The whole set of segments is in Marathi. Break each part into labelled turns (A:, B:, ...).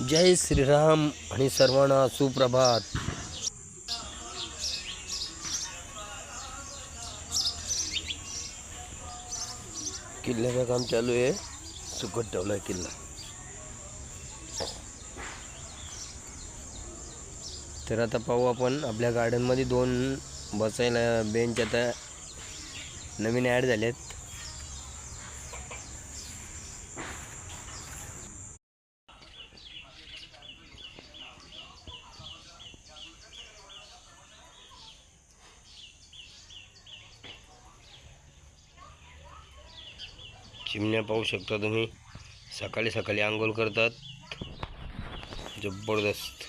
A: जय श्रीराम आणि सर्वांना सुप्रभात. किल्ल्याचं काम चालू आहे. सुकट ठेवलाय किल्ला. तर आता पाहू आपण आपल्या गार्डनमध्ये 2 बसायला बेंच आता नवीन ॲड झालेत. चिमण्या पाहू शकता तुम्ही, सकाळी सकाळी आंघोळ करतात. जबरदस्त.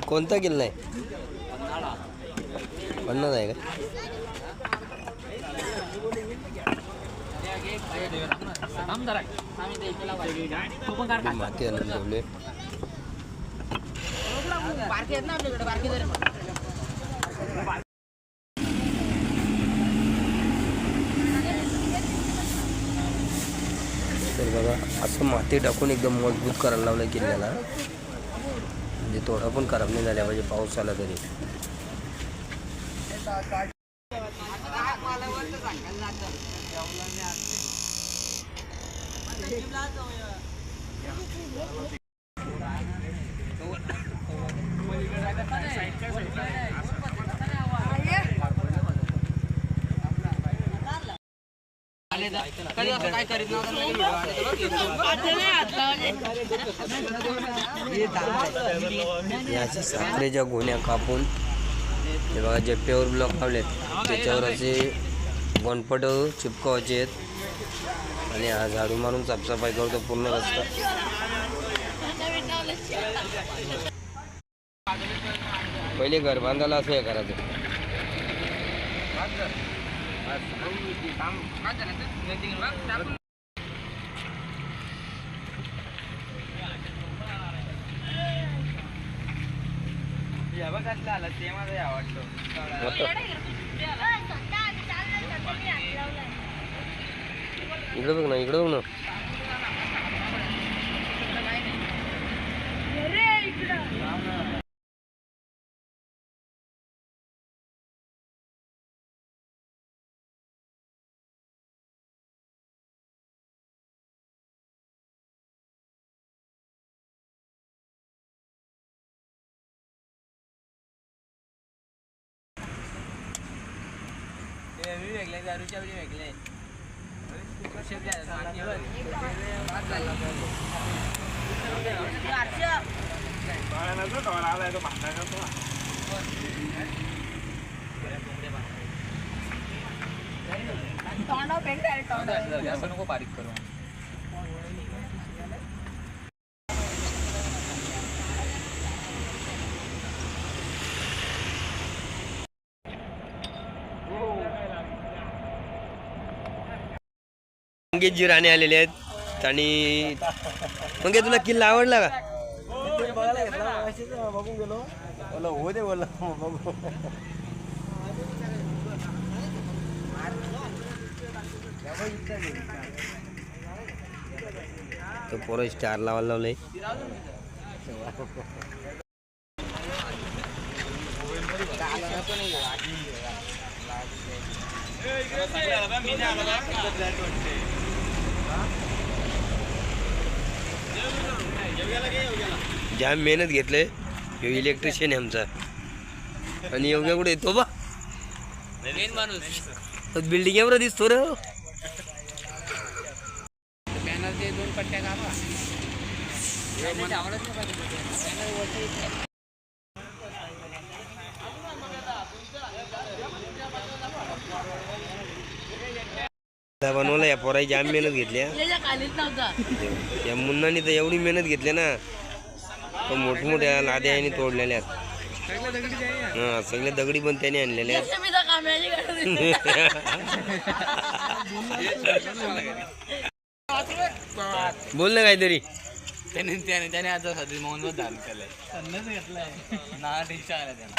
A: कोणता किल्ला आहे? पन्नास आहे का? माती आणून ठेवले. तर बघा, असं माती टाकून एकदम मजबूत करायला लावलं किल्ल्याला, म्हणजे थोडा पण खराब नाही झाला पाहिजे पाऊस आला तरी. याच्या साखरेच्या गोण्या कापून हे बघा जप्प्यावर ब्लॉक लावलेत, त्याच्यावर असे गोनपट चिपकावायचे आहेत आणि हा झाडू मारून साफसफाई करतो पूर्ण रस्ता. पहिले घर बांधायला असं हे करायचं. इकडे बघ ना, इकडे बघ ना. मंगेशजी राणे आलेले आहेत आणि मंगे तुला किल्ला आवडला का?
B: बघून गेलो हो दे बोला बघू.
A: तो पोरं स्टार लावायला लावलंय. जाम मेहनत घेतले. हे इलेक्ट्रिशियन आहे आमचा. आणि योग्य कुठे येतो बा माणूस बिल्डिंग एवढं दिसतो रे.
C: पॅनलचे 2 पट्ट्या कापा.
A: बनवलं या पोराची जाम मेहनत घेतल्या. या मुन्नानी तर एवढी मेहनत घेतली ना, तर मोठमोठ्या लाद्या यांनी तोडलेल्या आहेत. हा सगळे दगडी पण त्याने आणलेले आहेत. बोल ना काहीतरी.
C: त्याने आता सध्या मोहनवर धान केलंय सन्नच घेतलाय ना टेन्शन आला त्याला.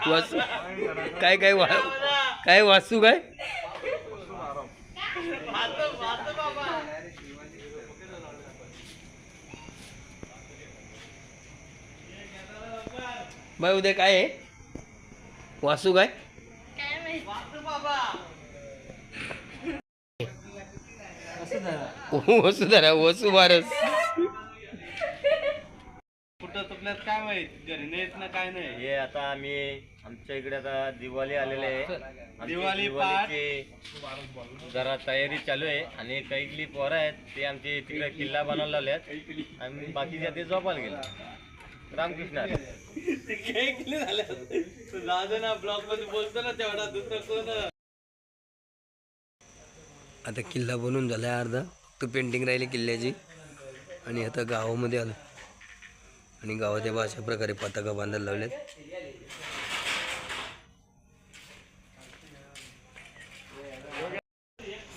A: वासू काय काय काय वासू काय बाय उद्या काय आहे वासू काय वसुधारा वसू बारस
B: कुठं तुपल्यात काय माहित घरी नाहीत ना काय नाही. हे आता आम्ही आमच्या इकडे आता दिवाळी आलेले आहे. दिवाळीची जरा तयारी चालू आहे आणि काही पोरं आहेत ते आमचे तिकडे किल्ला बनवला आहेत आणि बाकीच्या ते झोपायला गेले. रामकृष्ण ब्लॉग मध्ये बोलतो ना तेवढा दुसरं कोण.
A: आता किल्ला बनून झाला अर्धा फक्त पेंटिंग राहिली किल्ल्याची आणि आता गावामध्ये आलो आणि गावात अशा प्रकारे पताका बांधायला लावल्यात.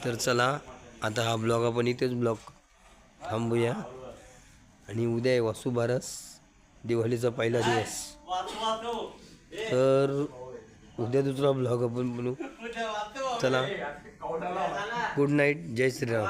A: तर चला आता हा ब्लॉग आपण इथेच ब्लॉग थांबूया आणि उद्या आहे वसुबारस दिवाळीचा पहिला दिवस. तर उद्या दुसरा ब्लॉग आपण बनवू. चला गुड नाईट जय श्रीराम.